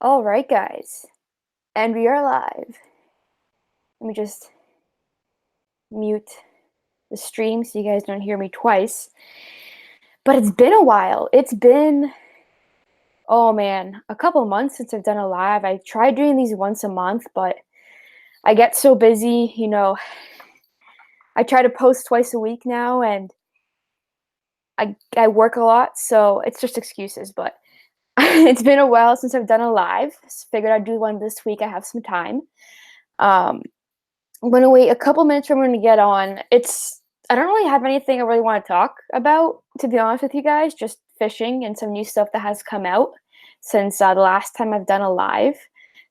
All right, guys, and we are live. Let me just mute the stream so you guys don't hear me twice. But it's been a while. It's been, oh man, a couple months since I've done a live. I tried doing these once a month, but I get so busy, I try to post twice a week now, and I work a lot, so it's just excuses. But it's been a while since I've done a live. So figured I'd do one this week. I have some time. Um, I'm gonna wait a couple minutes for everyone to get on. I don't really have anything I really want to talk about, to be honest with you guys. Just fishing and some new stuff that has come out since the last time I've done a live.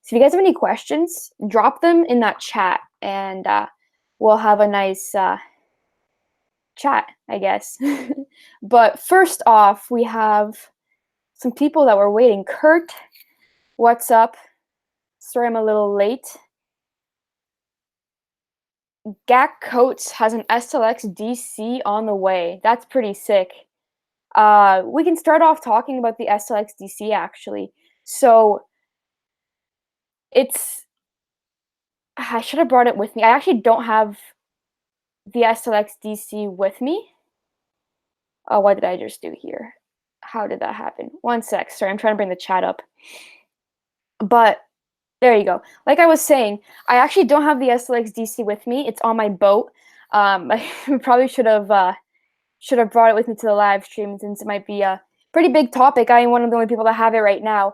So if you guys have any questions, drop them in that chat, and we'll have a nice chat, I guess. But first off, we have some people that were waiting. Kurt, what's up? Sorry, I'm a little late. Gak Coates has an SLX DC on the way. That's pretty sick. We can start off talking about the SLX DC actually. So I should have brought it with me. I actually don't have the SLX DC with me. Oh, what did I just do here? How did that happen? One sec. Sorry, I'm trying to bring the chat up. But there you go. Like I was saying, I actually don't have the SLX DC with me. It's on my boat. I probably should have brought it with me to the live stream, since it might be a pretty big topic. I am one of the only people that have it right now.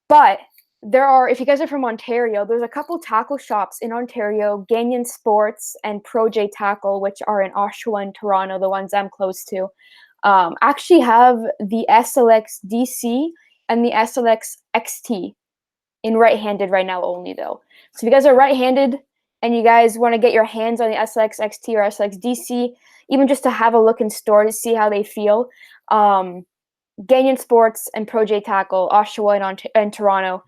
But if you guys are from Ontario, there's a couple tackle shops in Ontario, Gagnon Sports and Pro J Tackle, which are in Oshawa and Toronto, the ones I'm close to, actually have the SLX DC and the SLX XT in right-handed right now only, though. So if you guys are right-handed and you guys want to get your hands on the SLX XT or SLX DC, even just to have a look in store to see how they feel, Gagnon Sports and Pro J Tackle, Oshawa and Toronto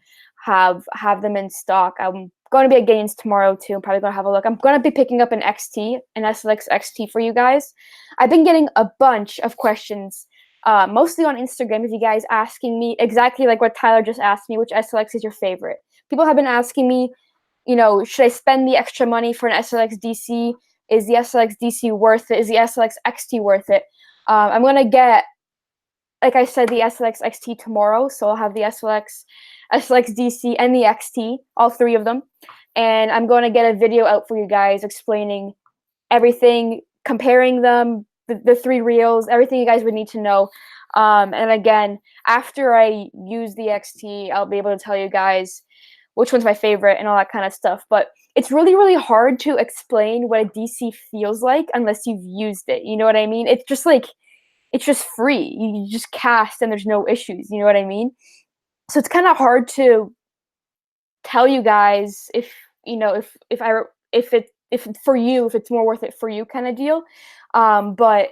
have them in stock. I'm going to be at Gagnon's tomorrow too. I'm probably going to have a look. I'm going to be picking up an SLX XT for you guys. I've been getting a bunch of questions, mostly on Instagram, of you guys asking me exactly like what Tyler just asked me, which SLX is your favorite. People have been asking me, should I spend the extra money for an SLX DC? Is the SLX DC worth it? Is the SLX XT worth it? I'm going to get, like I said, the SLX XT tomorrow, so I'll have the SLX DC, and the XT, all three of them. And I'm going to get a video out for you guys explaining everything, comparing them, the three reels, everything you guys would need to know. And again, after I use the XT, I'll be able to tell you guys which one's my favorite and all that kind of stuff. But it's really, really hard to explain what a DC feels like unless you've used it. You know what I mean? It's just free. You just cast and there's no issues. You know what I mean? So it's kind of hard to tell you guys if it's more worth it for you kind of deal. But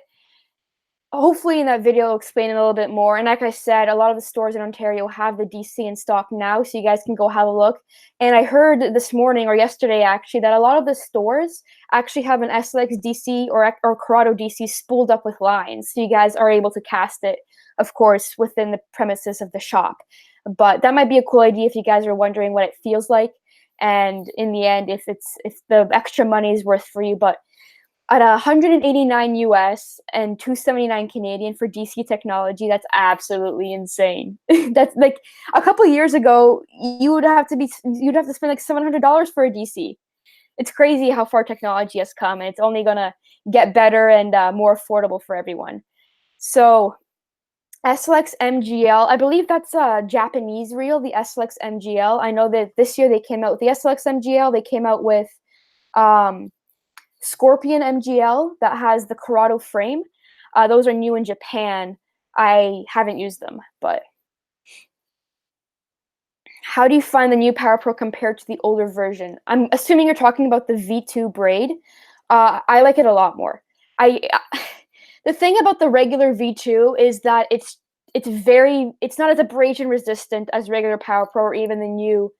hopefully in that video I'll explain it a little bit more. And like I said, a lot of the stores in Ontario have the DC in stock now, so you guys can go have a look. And I heard this morning or yesterday actually that a lot of the stores actually have an SLX DC or Corrado DC spooled up with lines, so you guys are able to cast it, of course, within the premises of the shop. But that might be a cool idea if you guys are wondering what it feels like, and in the end, if the extra money is worth for you. But at 189 US and 279 Canadian for DC technology, that's absolutely insane. That's like a couple of years ago, you'd have to spend like $700 for a DC. It's crazy how far technology has come, and it's only gonna get better and more affordable for everyone. So SLX MGL, I believe that's a Japanese reel, the SLX MGL. I know that this year they came out with the SLX MGL. They came out with Scorpion MGL that has the Corrado frame. Those are new in Japan. I haven't used them, but how do you find the new Power Pro compared to the older version? I'm assuming you're talking about the V2 braid. I like it a lot more. The thing about the regular V2 is that it's not as abrasion resistant as regular Power Pro or even the new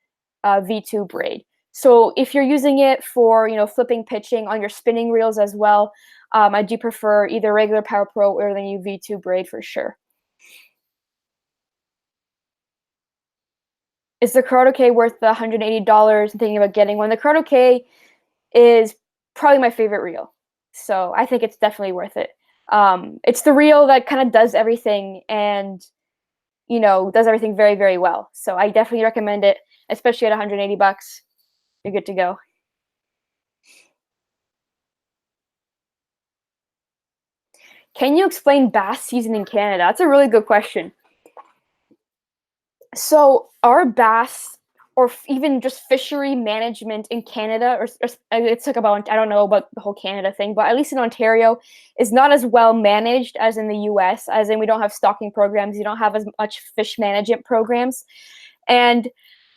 V2 braid. So if you're using it for, flipping pitching on your spinning reels as well, I do prefer either regular Power Pro or the new V2 braid for sure. Is the Corrado K worth the $180? I'm thinking about getting one. The Corrado K is probably my favorite reel, so I think it's definitely worth it. It's the reel that kind of does everything and, you know, does everything very, very well. So I definitely recommend it, especially at 180 bucks. You're good to go. Can you explain bass season in Canada? That's a really good question. So our bass or even just fishery management in Canada, or it's like about, I don't know about the whole Canada thing, but at least in Ontario, is not as well managed as in the US, as in we don't have stocking programs, you don't have as much fish management programs, and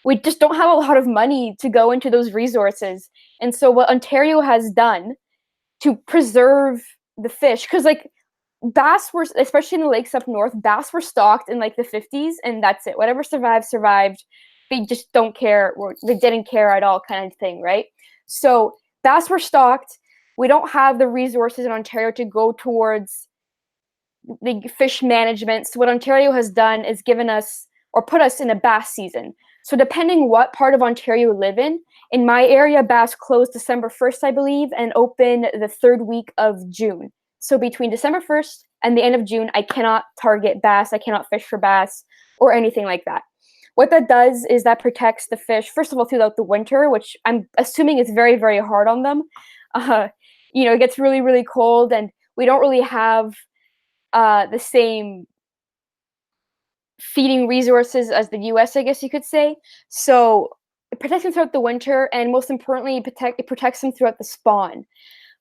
we just don't have a lot of money to go into those resources. And so what Ontario has done to preserve the fish, because like bass were, especially in the lakes up north, bass were stocked in like the 50s, and that's it. Whatever survived, survived. They just don't care, or they didn't care at all, kind of thing, right? So bass were stocked. We don't have the resources in Ontario to go towards the fish management. So what Ontario has done is given us or put us in a bass season. So depending what part of Ontario you live in my area, bass closed December 1st, I believe, and open the third week of June. So between December 1st and the end of June, I cannot target bass, I cannot fish for bass or anything like that. What that does is that protects the fish, first of all, throughout the winter, which I'm assuming is very, very hard on them. Uh, you know, it gets really, really cold, and we don't really have the same feeding resources as the US, I guess you could say. So it protects them throughout the winter, and most importantly, it protects them throughout the spawn.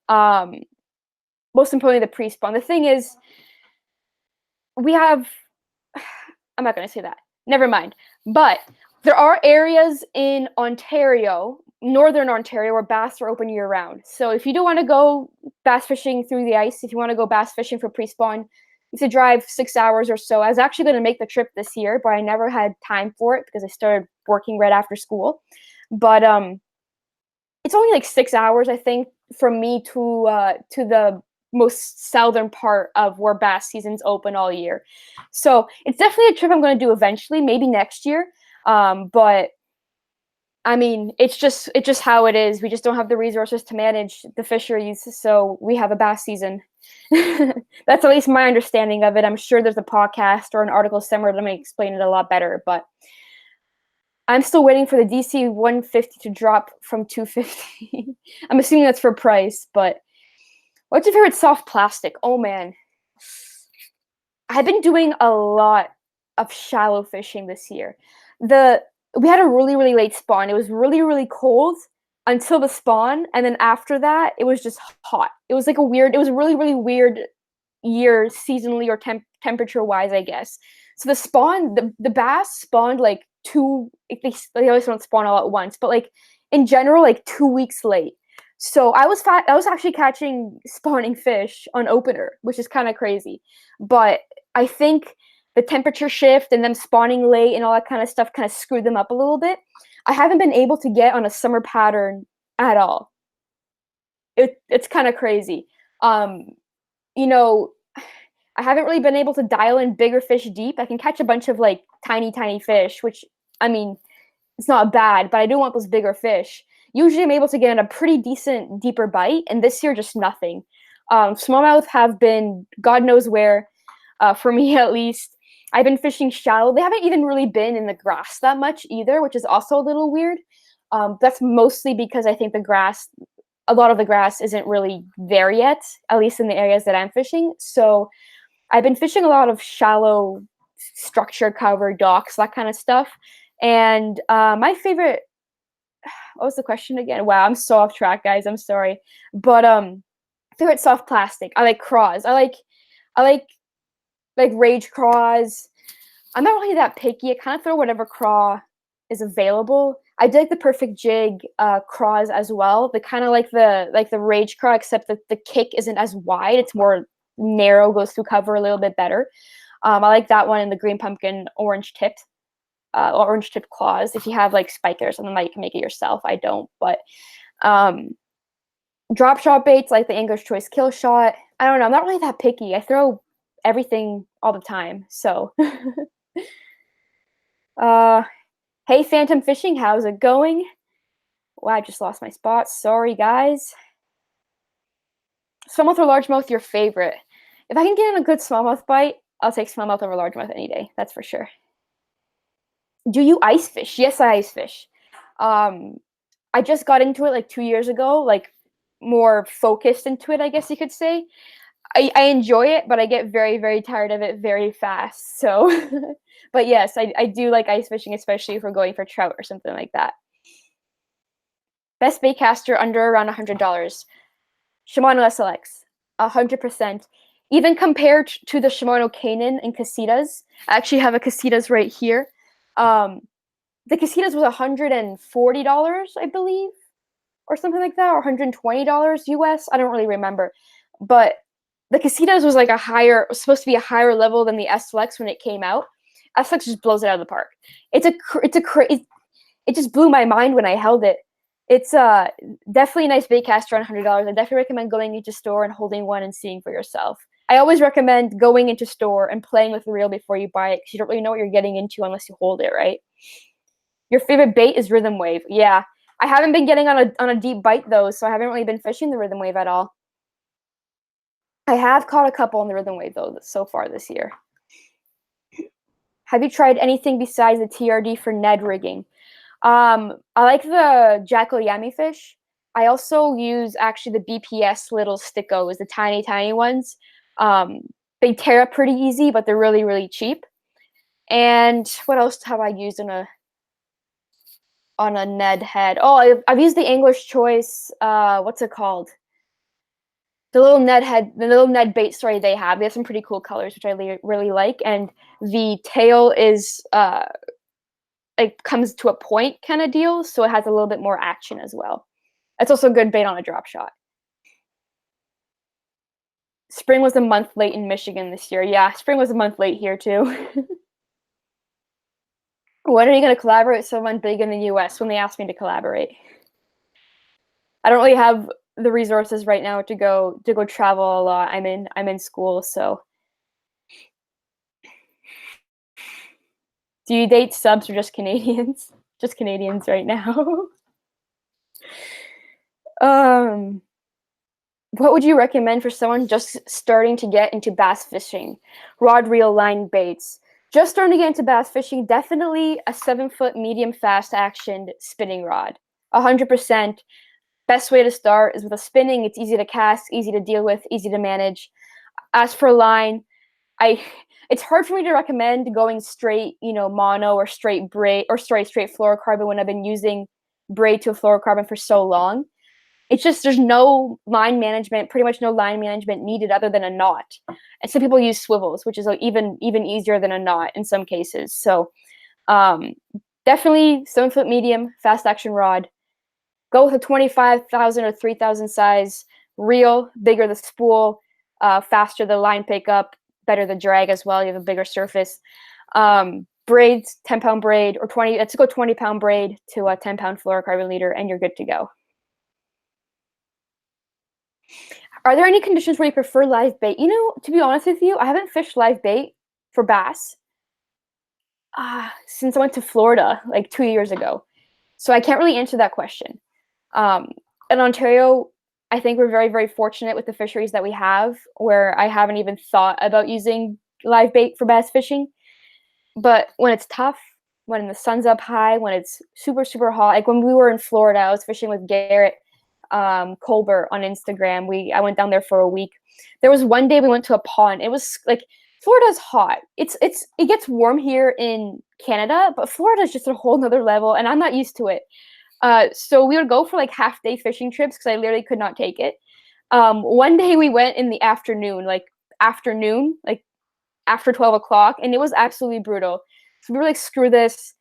Um, Most importantly, the pre-spawn. The thing is, we have, I'm not going to say that. Never mind. But there are areas in Ontario, northern Ontario, where bass are open year round. So if you do want to go bass fishing through the ice, if you want to go bass fishing for pre-spawn, you have to drive 6 hours or so. I was actually going to make the trip this year, but I never had time for it because I started working right after school. But it's only like 6 hours, I think, from me to the most southern part of where bass season's open all year. So it's definitely a trip I'm going to do eventually, maybe next year. But I mean, it's just how it is. We just don't have the resources to manage the fisheries, so we have a bass season. That's at least my understanding of it. I'm sure there's a podcast or an article somewhere that may explain it a lot better, but I'm still waiting for the DC 150 to drop from 250. I'm assuming that's for price, but what's your favorite soft plastic? Oh man. I've been doing a lot of shallow fishing this year. We had a really, really late spawn. It was really, really cold until the spawn, and then after that, it was just hot. It was a really, really weird year seasonally or temperature wise, I guess. So the spawn, the bass spawned like they always don't spawn all at once, but like in general, like 2 weeks late. So I was actually catching spawning fish on opener, which is kind of crazy. But I think the temperature shift and them spawning late and all that kind of stuff kind of screwed them up a little bit. I haven't been able to get on a summer pattern at all. It's kind of crazy. Um, you know, I haven't really been able to dial in bigger fish deep. I can catch a bunch of like tiny, tiny fish, which I mean, it's not bad, but I do want those bigger fish. Usually I'm able to get in a pretty decent deeper bite, and this year just nothing. Smallmouth have been God knows where, for me at least. I've been fishing shallow. They haven't even really been in the grass that much either, which is also a little weird. That's mostly because I think a lot of the grass isn't really there yet, at least in the areas that I'm fishing. So I've been fishing a lot of shallow structure cover docks, that kind of stuff. And my favorite, what was the question again? Wow, I'm so off track, guys. I'm sorry. But favorite soft plastic. I like craws. I like rage craws. I'm not really that picky. I kind of throw whatever craw is available. I do like the perfect jig craws as well. The kind of like the rage craw, except that the kick isn't as wide. It's more narrow, goes through cover a little bit better. I like that one in the green pumpkin orange tip claws. If you have like spiker or something, like you can make it yourself. I don't, but drop shot baits like the English Choice Kill Shot. I don't know. I'm not really that picky. I throw everything all the time. So, uh, Hey, Phantom Fishing, how's it going? Wow, I just lost my spot. Sorry, guys. Smallmouth or largemouth, your favorite? If I can get in a good smallmouth bite, I'll take smallmouth over largemouth any day. That's for sure. Do you ice fish? Yes, I ice fish. I just got into it like 2 years ago, like more focused into it, I guess you could say. I enjoy it, but I get very, very tired of it very fast. So, but yes, I do like ice fishing, especially if we're going for trout or something like that. Best baitcaster under around $100. Shimano SLX, 100%. Even compared to the Shimano Kanan and Casitas, I actually have a Casitas right here. The Casitas was $140, I believe, or something like that, or $120 US. I don't really remember, but the Casitas was like supposed to be a higher level than the SLX when it came out. SLX just blows it out of the park. It just blew my mind when I held it. It's definitely a nice baitcaster on $100. I definitely recommend going into store and holding one and seeing for yourself. I always recommend going into store and playing with the reel before you buy it because you don't really know what you're getting into unless you hold it, right? Your favorite bait is rhythm wave. Yeah, I haven't been getting on a deep bite though, so I haven't really been fishing the rhythm wave at all. I have caught a couple on the rhythm wave though so far this year. Have you tried anything besides the TRD for Ned rigging? I like the Jackal Yami fish. I also use actually the BPS little stickos, the tiny, tiny ones. They tear up pretty easy, but they're really, really cheap. And what else have I used on a Ned head? Oh, I've used the English Choice. What's it called? The little Ned bait story they have. They have some pretty cool colors, which I really like. And the tail is it comes to a point kind of deal, so it has a little bit more action as well. It's also a good bait on a drop shot. Spring was a month late in Michigan this year. Yeah, spring was a month late here too. When are you going to collaborate with someone big in the US when they ask me to collaborate? I don't really have the resources right now to go travel a lot. I'm in school, so. Do you date subs or just Canadians? Just Canadians right now. What would you recommend for someone just starting to get into bass fishing? Rod, reel, line, baits. Just starting to get into bass fishing, definitely a 7-foot medium fast actioned spinning rod. 100%. Best way to start is with a spinning. It's easy to cast, easy to deal with, easy to manage. As for line, it's hard for me to recommend going straight, mono or straight braid or straight fluorocarbon when I've been using braid to a fluorocarbon for so long. It's just there's no line management, pretty much no line management needed other than a knot. And some people use swivels, which is even easier than a knot in some cases. So definitely 7-foot medium fast action rod. Go with a 25,000 or 3,000 size reel. Bigger the spool, faster the line pickup, better the drag as well. You have a bigger surface. Braids, 10-pound braid or 20. Let's go 20-pound braid to a 10-pound fluorocarbon leader, and you're good to go. Are there any conditions where you prefer live bait? To be honest with you, I haven't fished live bait for bass since I went to Florida like 2 years ago. So I can't really answer that question. In Ontario, I think we're very, very fortunate with the fisheries that we have, where I haven't even thought about using live bait for bass fishing. But when it's tough, when the sun's up high, when it's super, super hot, like when we were in Florida, I was fishing with Garrett Colbert on Instagram. I went down there for a week. There was one day we went to a pond. It was like Florida's hot. It gets warm here in Canada, but Florida's just a whole nother level, and I'm not used to it. So we would go for like half-day fishing trips because I literally could not take it. One day we went in the afternoon, like after 12 o'clock, and it was absolutely brutal. So we were like, screw this.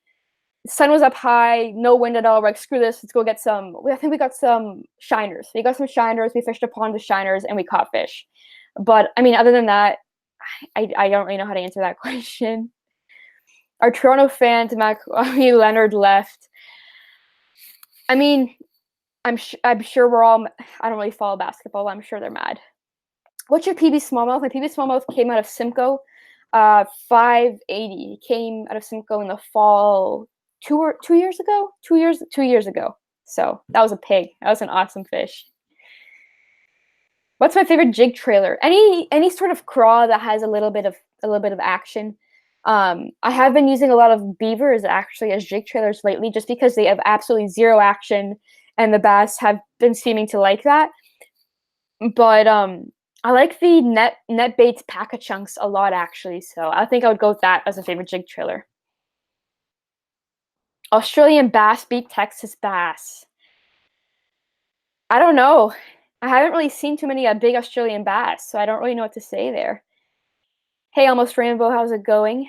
The sun was up high, no wind at all. We're like, screw this, let's go get some. I think we got some shiners. We got some shiners. We fished a pond with shiners, and we caught fish. But I mean, other than that, I don't really know how to answer that question. Our Toronto fans, Leonard left. I mean, I'm sure we're all. I don't really follow basketball. I'm sure they're mad. What's your PB smallmouth? My PB smallmouth came out of Simcoe, 580. It came out of Simcoe in the fall 2 years ago. 2 years ago. So that was a pig. That was an awesome fish. What's my favorite jig trailer? Any sort of craw that has a little bit of action. I have been using a lot of beavers actually as jig trailers lately, just because they have absolutely zero action, and the bass have been seeming to like that. But I like the net baits pack of chunks a lot actually, so I think I would go with that as a favorite jig trailer. Australian bass beat Texas bass. I don't know. I haven't really seen too many big Australian bass, so I don't really know what to say there. Hey, Almost Rainbow, how's it going?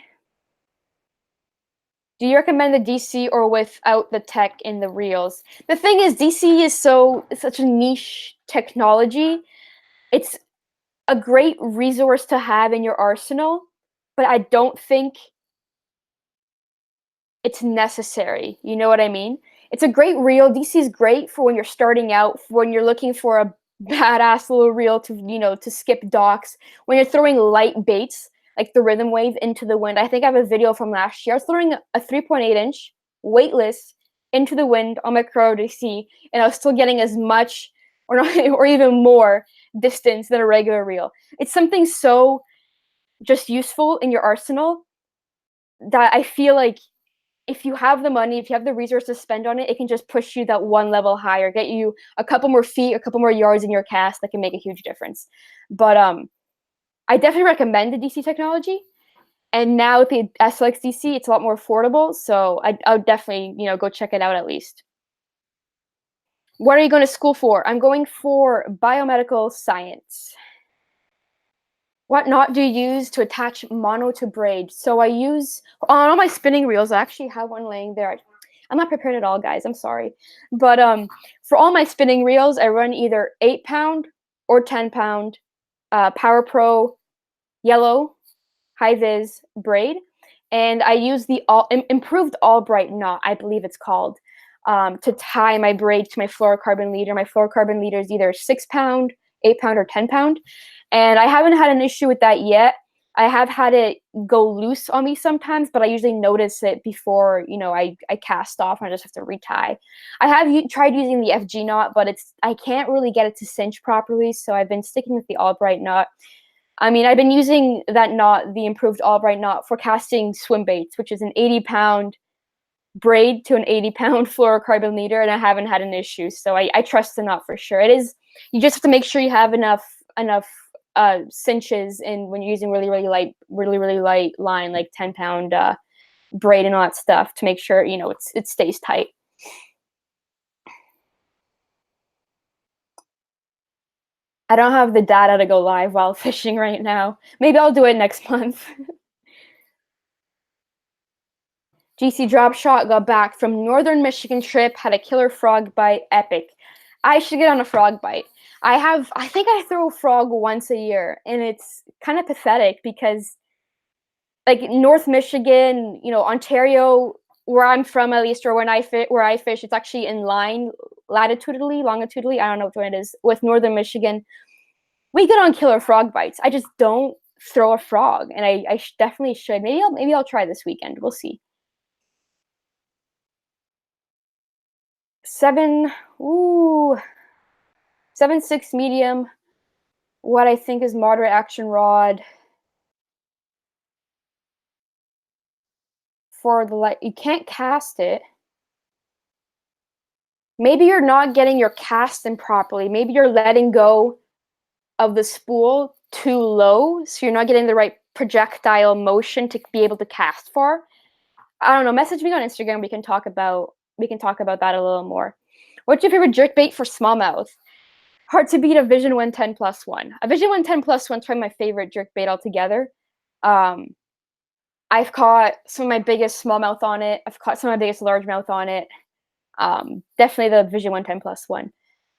Do you recommend the DC or without the tech in the reels? The thing is, DC is such a niche technology. It's a great resource to have in your arsenal, but I don't think it's necessary. You know what I mean? It's a great reel. DC is great for when you're starting out, for when you're looking for a badass little reel to skip docks, when you're throwing light baits like the rhythm wave into the wind. I think I have a video from last year. I was throwing a 3.8-inch weightless into the wind on my Crow DC, and I was still getting as much or not, or even more distance than a regular reel. It's something so just useful in your arsenal that I feel like if you have the money, if you have the resources to spend on it, it can just push you that one level higher, get you a couple more feet, a couple more yards in your cast that can make a huge difference. But I definitely recommend the DC technology. And now with the SLX DC, it's a lot more affordable. So I would definitely, go check it out at least. What are you going to school for? I'm going for biomedical science. What knot do you use to attach mono to braid? So I use, on all my spinning reels, I actually have one laying there. I'm not prepared at all, guys. I'm sorry. But for all my spinning reels, I run either 8-pound or 10-pound Power Pro yellow high vis braid. And I use the improved Albright knot, I believe it's called, to tie my braid to my fluorocarbon leader. My fluorocarbon leader is either 6-pound, 8-pound, or 10-pound. And I haven't had an issue with that yet. I have had it go loose on me sometimes, but I usually notice it before, I cast off and I just have to retie. I have tried using the FG knot, but I can't really get it to cinch properly, so I've been sticking with the Albright knot. I mean, I've been using that knot, the improved Albright knot, for casting swim baits, which is an 80-pound braid to an 80-pound fluorocarbon leader, and I haven't had an issue. So I trust the knot for sure. It is, you just have to make sure you have enough cinches in when you're using really light line, like 10-pound braid and all that stuff, to make sure it stays tight. I don't have the data to go live while fishing right now. Maybe I'll do it next month. GC Drop Shot got back from Northern Michigan trip, had a killer frog bite, epic. I should get on a frog bite. I think I throw frog once a year, and it's kind of pathetic because, like, North Michigan, Ontario, where I'm from at least, or where I fish, it's actually in line longitudinally, I don't know which one it is, with Northern Michigan. We get on killer frog bites. I just don't throw a frog, and I definitely should. Maybe I'll try this weekend. We'll see. 7, 7.6 medium. What I think is moderate action rod for the light. You can't cast it. Maybe you're not getting your cast in properly. Maybe you're letting go of the spool too low, so you're not getting the right projectile motion to be able to cast far. I don't know. Message me on Instagram. We can talk about that a little more. What's your favorite jerkbait for smallmouth? Hard to beat a Vision 110 plus one. A Vision 110 plus one is probably my favorite jerkbait altogether. I've caught some of my biggest smallmouth on it. I've caught some of my biggest largemouth on it. Definitely the Vision 110 plus one.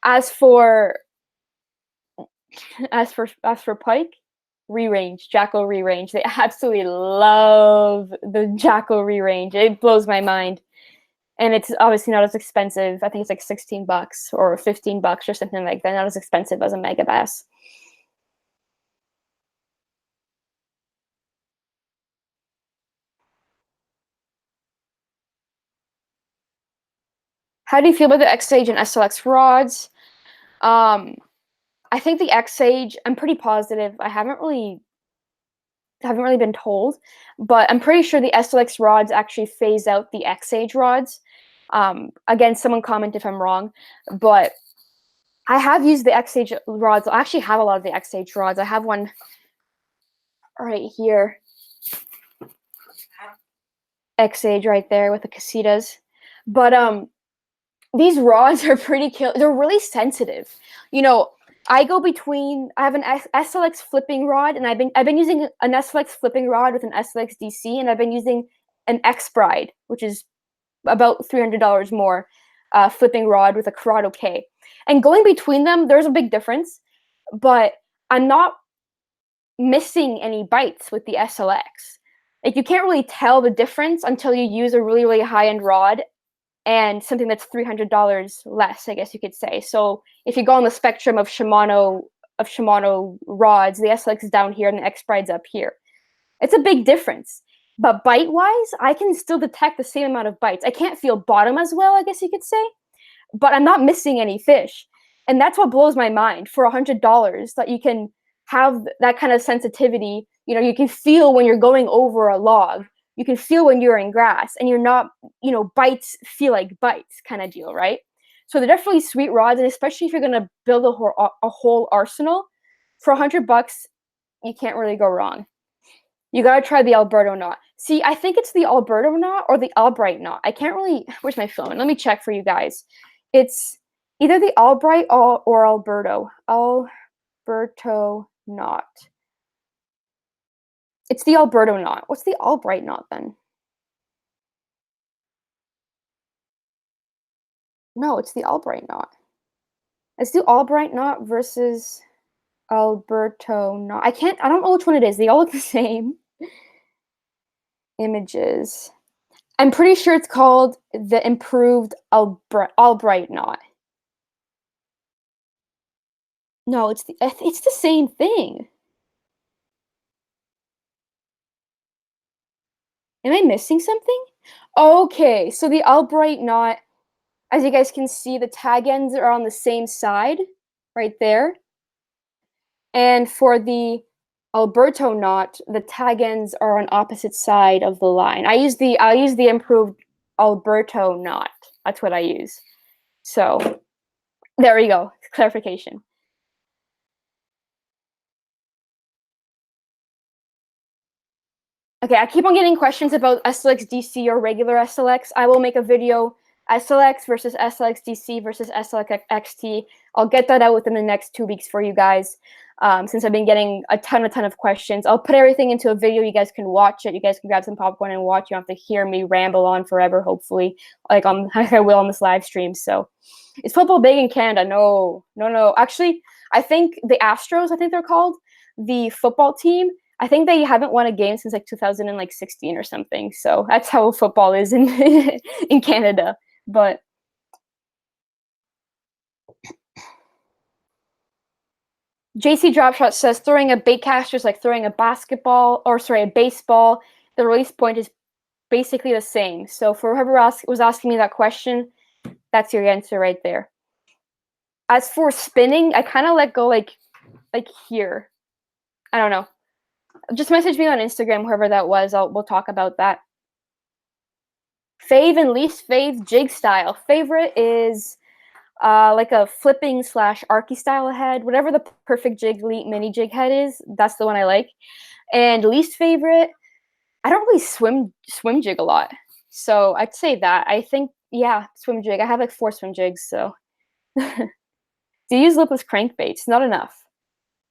As for pike, re-range, Jacko re-range. They absolutely love the Jacko re-range. It blows my mind. And it's obviously not as expensive. I think it's like $16 or $15 or something like that. Not as expensive as a mega bass. How do you feel about the X-Age and SLX rods? I think the X-Age, I'm pretty positive. I haven't really been told, but I'm pretty sure the SLX rods actually phase out the X-Age rods. Again, someone comment if I'm wrong, but I have used the X-Age rods. I actually have a lot of the X-Age rods. I have one right here. X-Age right there with the casitas. But these rods are pretty they're really sensitive. You know, I go between, I have an SLX flipping rod, and I've been using an SLX flipping rod with an SLX DC, and I've been using an X Bride, which is about $300 more, flipping rod with a Corrado K. And going between them, there's a big difference, but I'm not missing any bites with the SLX. Like, you can't really tell the difference until you use a really, really high-end rod and something that's $300 less, I guess you could say. So if you go on the spectrum of Shimano rods, the SLX is down here and the X Bride's up here. It's a big difference. But bite-wise, I can still detect the same amount of bites. I can't feel bottom as well, I guess you could say, but I'm not missing any fish. And that's what blows my mind. For $100, that you can have that kind of sensitivity. You know, you can feel when you're going over a log. You can feel when you're in grass, and you're not, you know, bites feel like bites kind of deal, right? So they're definitely sweet rods, and especially if you're gonna build a whole arsenal, for $100, you can't really go wrong. You gotta try the Alberto knot. See, I think it's the Alberto knot or the Albright knot. I can't really. Where's my phone? Let me check for you guys. It's either the Albright or Alberto. Alberto knot. It's the Alberto knot. What's the Albright knot then? No, it's the Albright knot. Let's do Albright knot versus Alberto knot. I don't know which one it is. They all look the same. Images. I'm pretty sure it's called the improved Albright knot. No, it's the same thing. Am I missing something? Okay, so the Albright knot, as you guys can see, the tag ends are on the same side, right there. And for the Alberto knot, the tag ends are on opposite side of the line. I use the improved Alberto knot. That's what I use. So there we go. Clarification. Okay, I keep on getting questions about SLX DC or regular SLX. I will make a video SLX versus SLX DC versus SLX XT. I'll get that out within the next 2 weeks for you guys. Since I've been getting a ton of questions. I'll put everything into a video. You guys can watch it. You guys can grab some popcorn and watch. You don't have to hear me ramble on forever, hopefully, like I will on this live stream. So, is football big in Canada? No. Actually, I think the Astros, I think they're called, the football team, I think they haven't won a game since like 2016 or something. So that's how football is in in Canada. But JC Dropshot says throwing a bait caster is like throwing a baseball. The release point is basically the same. So for whoever was asking me that question, that's your answer right there. As for spinning, I kind of let go like here. I don't know. Just message me on Instagram, whoever that was. We'll talk about that. Fave and least fave jig style. Favorite is like a flipping / archy style head. Whatever the perfect jig mini jig head is, that's the one I like. And least favorite, I don't really swim jig a lot. So I'd say that. I think, yeah, swim jig. I have like 4 swim jigs, so. Do you use lipless crankbaits? Not enough.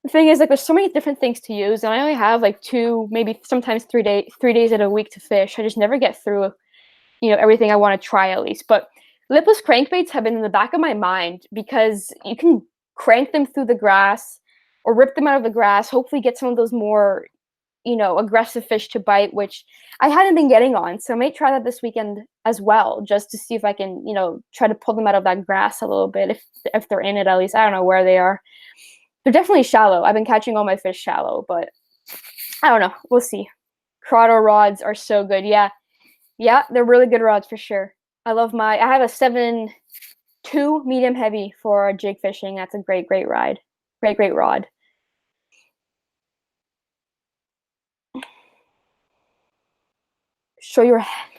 The thing is, like, there's so many different things to use, and I only have like 2, maybe sometimes 3 days at a week to fish. I just never get through, you know, everything I want to try at least. But lipless crankbaits have been in the back of my mind because you can crank them through the grass or rip them out of the grass, hopefully get some of those more, you know, aggressive fish to bite, which I hadn't been getting on. So I might try that this weekend as well, just to see if I can, you know, try to pull them out of that grass a little bit, if they're in it at least. I don't know where they are. They're definitely shallow. I've been catching all my fish shallow, but I don't know. We'll see. Corrado rods are so good. Yeah, they're really good rods for sure. I have a 7.2 medium heavy for jig fishing. That's a great ride. Great rod. Show your head.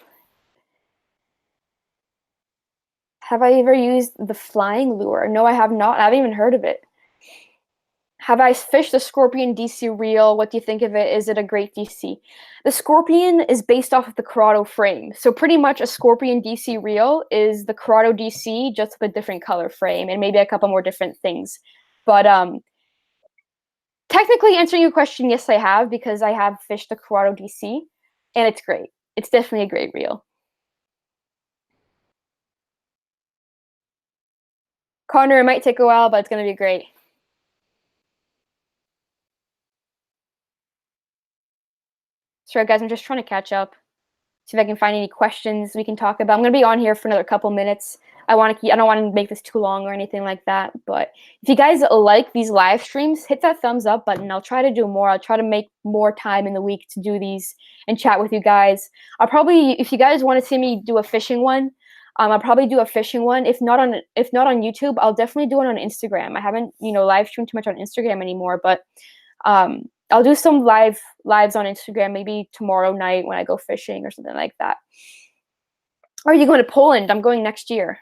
Have I ever used the flying lure? No, I have not. I haven't even heard of it. Have I fished the Scorpion DC reel? What do you think of it? Is it a great DC? The Scorpion is based off of the Corrado frame. So pretty much a Scorpion DC reel is the Corrado DC just with a different color frame and maybe a couple more different things. But technically answering your question, yes, I have, because I have fished the Corrado DC and it's great. It's definitely a great reel. Connor, it might take a while, but it's going to be great. Sorry, guys, I'm just trying to catch up. See if I can find any questions we can talk about. I'm going to be on here for another couple minutes. I don't want to make this too long or anything like that. But if you guys like these live streams, hit that thumbs up button. I'll try to do more. I'll try to make more time in the week to do these and chat with you guys. I'll probably, if you guys want to see me do a fishing one, I'll probably do a fishing one. If not on YouTube, I'll definitely do it on Instagram. I haven't, live streamed too much on Instagram anymore, but I'll do some lives on Instagram maybe tomorrow night when I go fishing or something like that. Are you going to Poland? I'm going next year,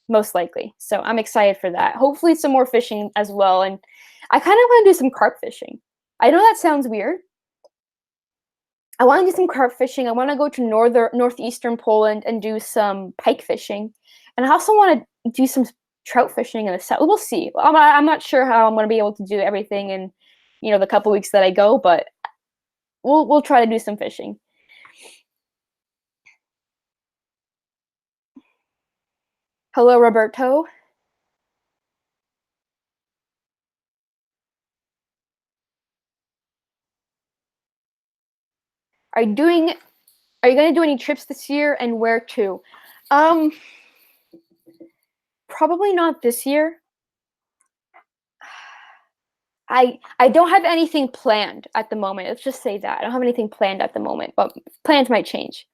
most likely. So I'm excited for that. Hopefully some more fishing as well. And I kind of want to do some carp fishing. I know that sounds weird. I want to do some carp fishing. I want to go to northeastern Poland and do some pike fishing. And I also want to do some trout fishing in the south. We'll see. I'm not sure how I'm going to be able to do everything in the couple weeks that I go, but we'll try to do some fishing. Hello, Roberto. Are you going to do any trips this year, and where to? Probably not this year. I don't have anything planned at the moment. Let's just say that. I don't have anything planned at the moment, but plans might change.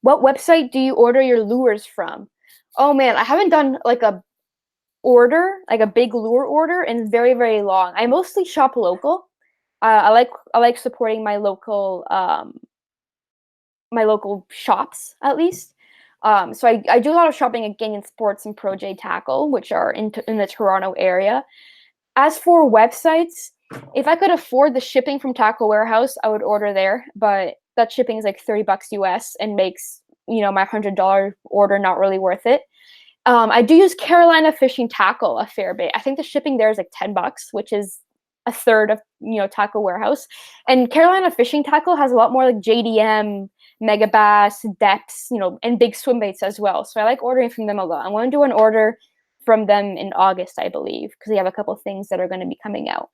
What website do you order your lures from? Oh man, I haven't done like a big lure order in very long. I mostly shop local. I like supporting my local shops at least. So I do a lot of shopping at Ganyan Sports and Pro J Tackle, which are in the Toronto area. As for websites, if I could afford the shipping from Tackle Warehouse, I would order there. But that shipping is like $30 US and makes my $100 order not really worth it. I do use Carolina Fishing Tackle a fair bit. I think the shipping there is like $10, which is a third of Tackle Warehouse. And Carolina Fishing Tackle has a lot more like JDM, Megabass, depths, and big swim baits as well. So I like ordering from them a lot. I want to do an order from them in August, I believe, because they have a couple of things that are going to be coming out.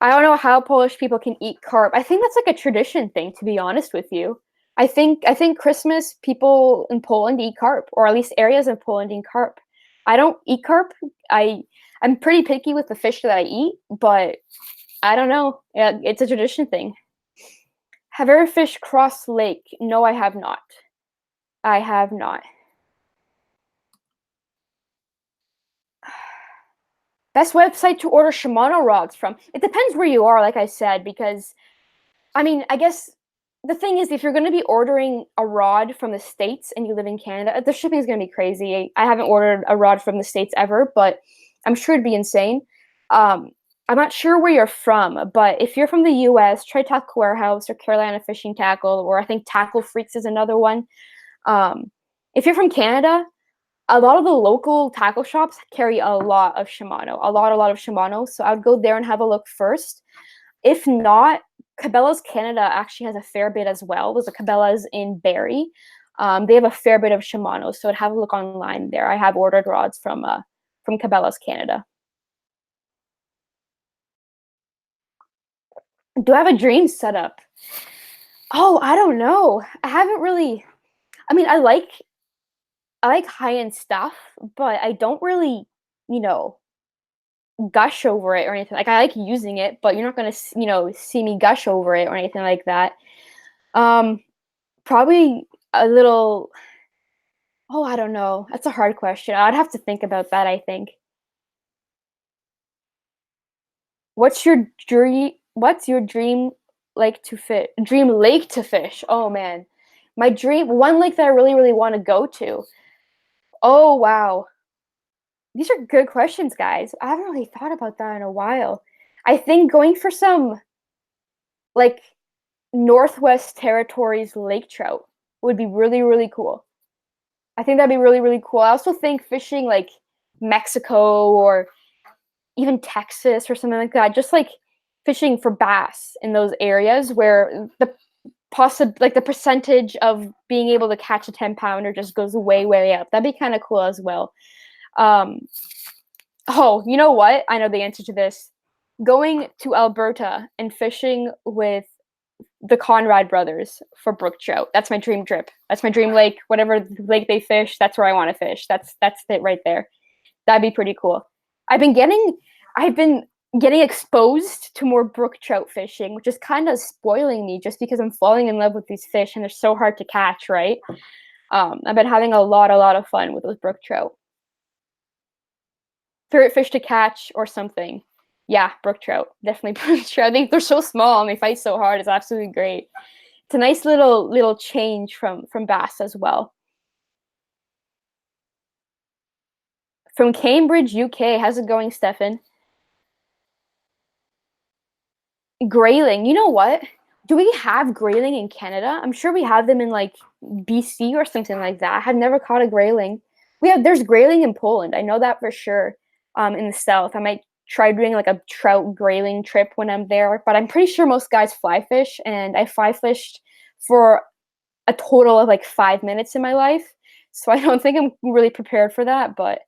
I don't know how Polish people can eat carp. I think that's like a tradition thing, to be honest with you. I think Christmas people in Poland eat carp, or at least areas of Poland eat carp. I don't eat carp. I'm pretty picky with the fish that I eat, but I don't know. It's a tradition thing. Have you ever fished Cross Lake? No, I have not. I have not. Best website to order Shimano rods from? It depends where you are, like I said, because, I guess the thing is, if you're going to be ordering a rod from the States and you live in Canada, the shipping is going to be crazy. I haven't ordered a rod from the States ever, but I'm sure it'd be insane. I'm not sure where you're from, but if you're from the US, try Tackle Warehouse or Carolina Fishing Tackle, or I think Tackle Freaks is another one. If you're from Canada, a lot of the local tackle shops carry a lot of Shimano, a lot of Shimano. So I would go there and have a look first. If not, Cabela's Canada actually has a fair bit as well. There's a Cabela's in Barrie. They have a fair bit of Shimano, so I'd have a look online there. I have ordered rods from Cabela's Canada. Do I have a dream setup? Oh, I don't know. I haven't really. I like high-end stuff, but I don't really, gush over it or anything. Like, I like using it, but you're not gonna, see me gush over it or anything like that. Probably a little. Oh, I don't know. That's a hard question. I'd have to think about that, I think. What's your dream lake to fish? Oh man. My dream one lake that I really, really want to go to. Oh wow. These are good questions, guys. I haven't really thought about that in a while. I think going for some like Northwest Territories lake trout would be really, really cool. I think that'd be really, really cool. I also think fishing like Mexico or even Texas or something like that, just like fishing for bass in those areas where the percentage of being able to catch a 10-pounder just goes way, way up. That'd be kind of cool as well. Um, oh, you know what? I know the answer to this. Going to Alberta and fishing with the Conrad brothers for brook trout. That's my dream trip. That's my dream lake. Whatever lake they fish, that's where I want to fish. That's it right there. That'd be pretty cool. I've been getting I've been getting exposed to more brook trout fishing, which is kind of spoiling me just because I'm falling in love with these fish and they're so hard to catch, right? I've been having a lot of fun with those brook trout. Favorite fish to catch or something. Yeah, brook trout. Definitely brook trout. I think they're so small and they fight so hard. It's absolutely great. It's a nice little change from bass as well. From Cambridge, UK. How's it going, Stefan? Grayling. You know what? Do we have grayling in Canada? I'm sure we have them in like BC or something like that. I have never caught a grayling. There's grayling in Poland. I know that for sure. In the south, I might try doing like a trout grayling trip when I'm there. But I'm pretty sure most guys fly fish, and I fly fished for a total of like 5 minutes in my life. So I don't think I'm really prepared for that. But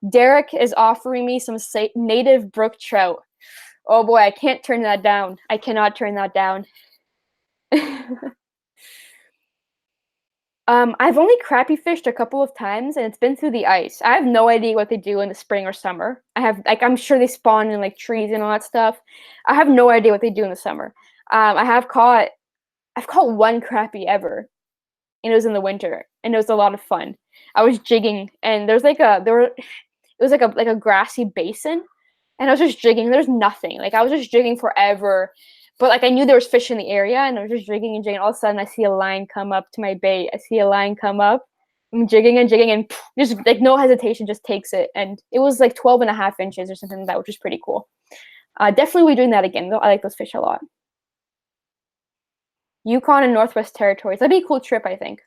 Derek is offering me some native brook trout. Oh boy, I can't turn that down. I cannot turn that down. I've only crappie fished a couple of times, and it's been through the ice. I have no idea what they do in the spring or summer. I'm sure they spawn in like trees and all that stuff. I have no idea what they do in the summer. I've caught one crappie ever, and it was in the winter, and it was a lot of fun. I was jigging, and it was like a grassy basin, and I was just jigging. There's nothing. Like I was just jigging forever, but like I knew there was fish in the area, and I was just jigging and jigging. All of a sudden, I see a line come up to my bait. I see a line come up. I'm jigging and jigging, and just like no hesitation, just takes it. And it was like 12 and a half inches or something like that, which is pretty cool. Definitely we doing that again, though. I like those fish a lot. Yukon and Northwest Territories. That'd be a cool trip, I think.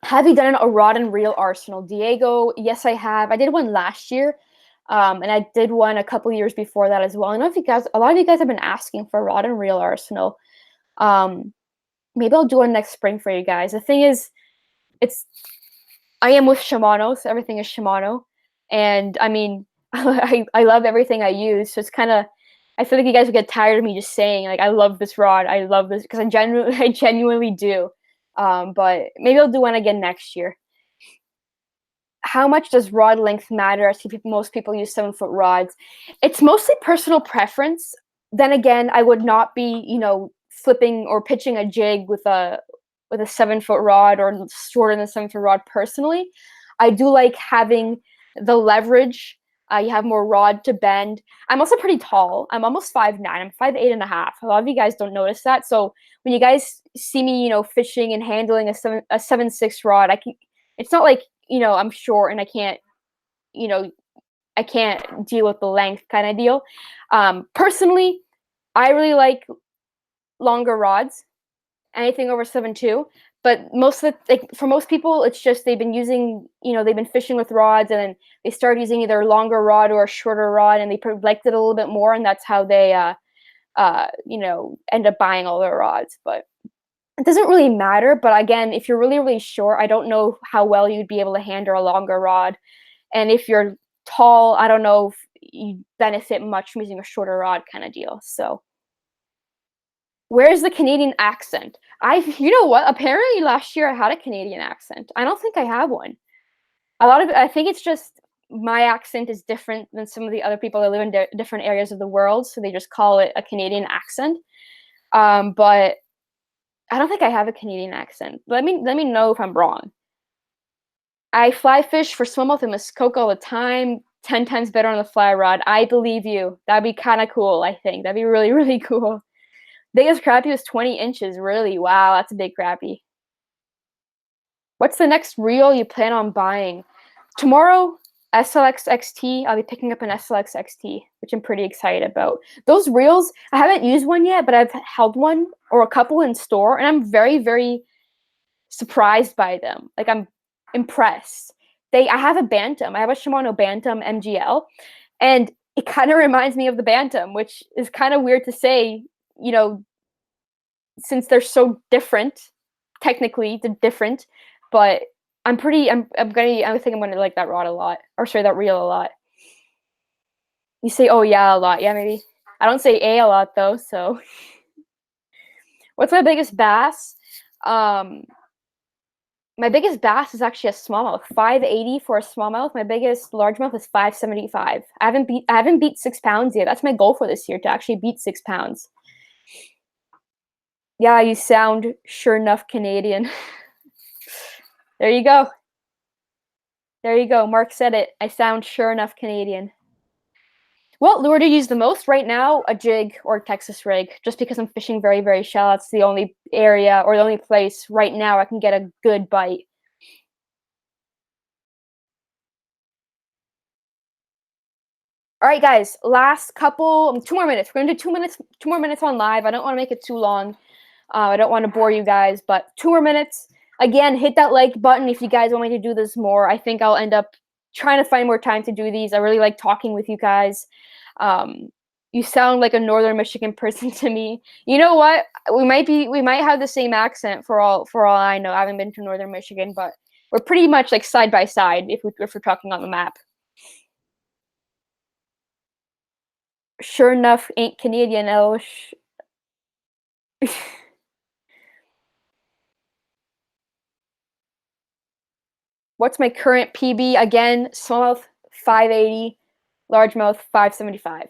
Have you done a rod and reel arsenal? Diego, yes, I have. I did one last year, and I did one a couple years before that as well. I know if you guys, a lot of you guys have been asking for a rod and reel arsenal. Um, Maybe I'll do one next spring for you guys. The thing is, it's I am with Shimano, so everything is Shimano, and I mean, I love everything I use. So it's kind of I feel like you guys would get tired of me just saying like I love this rod, I love this because I genuinely do. But maybe I'll do one again next year. How much does rod length matter? I see most people use 7-foot rods. It's mostly personal preference. Then again, I would not be, flipping or pitching a jig with a 7-foot rod or shorter than 7-foot rod personally. I do like having the leverage. You have more rod to bend. I'm also pretty tall. I'm almost 5'9". I'm 5'8" and a half. A lot of you guys don't notice that. So when you guys see me, fishing and handling a 7.6 rod, it's not like, I'm short and you know, I can't deal with the length kind of deal. Personally, I really like longer rods, anything over 7.2. But for most people, it's just they've been using, they've been fishing with rods, and then they start using either a longer rod or a shorter rod, and they liked it a little bit more, and that's how they, end up buying all their rods. But it doesn't really matter. But again, if you're really, really short, I don't know how well you'd be able to handle a longer rod. And if you're tall, I don't know if you benefit much from using a shorter rod kind of deal. So where's the Canadian accent? You know what? Apparently last year I had a Canadian accent. I don't think I have one. I think it's just my accent is different than some of the other people that live in different areas of the world. So they just call it a Canadian accent. But I don't think I have a Canadian accent. Let me know if I'm wrong. I fly fish for smallmouth and muskoka all the time. 10 times better on the fly rod. I believe you. That'd be kind of cool, I think. That'd be really, really cool. Biggest crappie was 20 inches. Really? Wow, that's a big crappie. What's the next reel you plan on buying? Tomorrow, SLX XT. I'll be picking up an SLX XT, which I'm pretty excited about. Those reels, I haven't used one yet, but I've held one or a couple in store, and I'm very, very surprised by them. Like, I'm impressed. I have a Bantam. I have a Shimano Bantam MGL, and it kind of reminds me of the Bantam, which is kind of weird to say, you know, since they're so different. Technically, they're different, but I think I'm gonna like that rod a lot, or sorry, that reel a lot. You say, oh yeah, a lot. Yeah, maybe. I don't say a lot though, so. What's my biggest bass? My biggest bass is actually a smallmouth, 580 for a smallmouth. My biggest largemouth is 575. I haven't beat 6 pounds yet. That's my goal for this year, to actually beat 6 pounds. Yeah, you sound sure enough Canadian. There you go. There you go. Mark said it. I sound sure enough Canadian. What lure do you use the most? Right now, a jig or a Texas rig, just because I'm fishing very, very shallow. It's the only area or the only place right now I can get a good bite. All right, guys, last couple, 2 more minutes. We're gonna do 2 more minutes on live. I don't want to make it too long. I don't want to bore you guys, but 2 more minutes. Again, hit that like button if you guys want me to do this more. I think I'll end up trying to find more time to do these. I really like talking with you guys. You sound like a Northern Michigan person to me. You know what? We might have the same accent for all I know. I haven't been to Northern Michigan, but we're pretty much like side by side if we're talking on the map. Sure enough, ain't Canadian, Elsh. What's my current PB? Again, smallmouth 580, largemouth 575.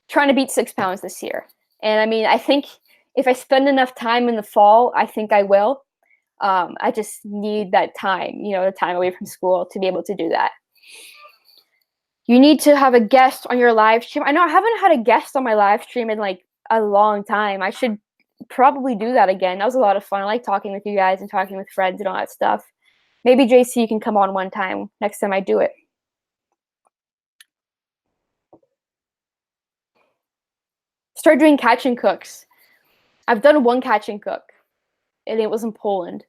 Trying to beat 6 pounds this year. And I mean, I think if I spend enough time in the fall, I think I will. I just need that time, the time away from school to be able to do that. You need to have a guest on your live stream. I know I haven't had a guest on my live stream in like a long time. I should probably do that again. That was a lot of fun. I like talking with you guys and talking with friends and all that stuff. Maybe JC can come on one time next time I do it. Start doing catch and cooks. I've done one catch and cook, and it was in Poland.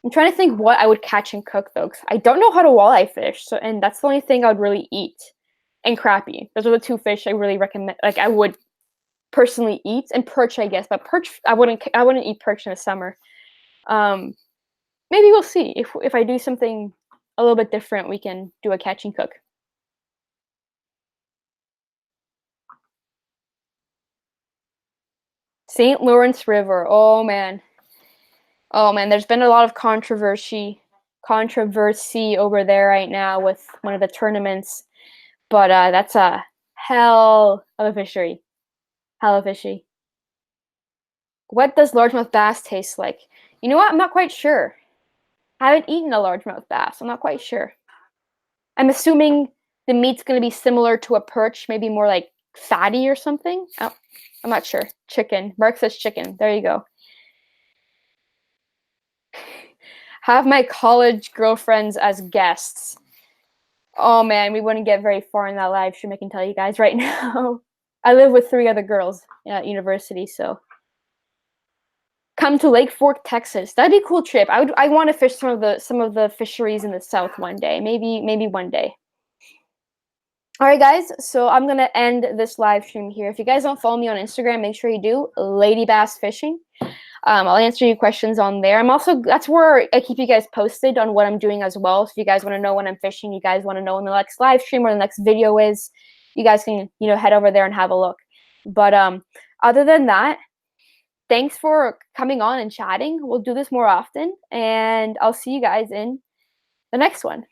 I'm trying to think what I would catch and cook though, because I don't know how to walleye fish, and that's the only thing I would really eat. And crappie. Those are the 2 fish I really recommend. Like I would personally eat, and perch, I guess, but perch I wouldn't eat perch in the summer. Maybe we'll see if I do something a little bit different. We can do a catch and cook. St. Lawrence River. Oh man, there's been a lot of controversy over there right now with one of the tournaments, but that's a hell of a fishery. What does largemouth bass taste like? You know what? I'm not quite sure. I haven't eaten a largemouth bass. I'm not quite sure. I'm assuming the meat's going to be similar to a perch, maybe more like fatty or something. Oh, I'm not sure. Chicken. Mark says chicken. There you go. Have my college girlfriends as guests. Oh man, we wouldn't get very far in that live stream, I can tell you guys right now. I live with 3 other girls at university, so. Come to Lake Fork, Texas. That'd be a cool trip. I want to fish some of the fisheries in the south one day. Maybe one day. All right, guys. So I'm gonna end this live stream here. If you guys don't follow me on Instagram, make sure you do. Ladybass Fishing. I'll answer your questions on there. That's where I keep you guys posted on what I'm doing as well. So if you guys want to know when I'm fishing, you guys want to know when the next live stream or the next video is, you guys can head over there and have a look. But other than that, thanks for coming on and chatting. We'll do this more often, and I'll see you guys in the next one.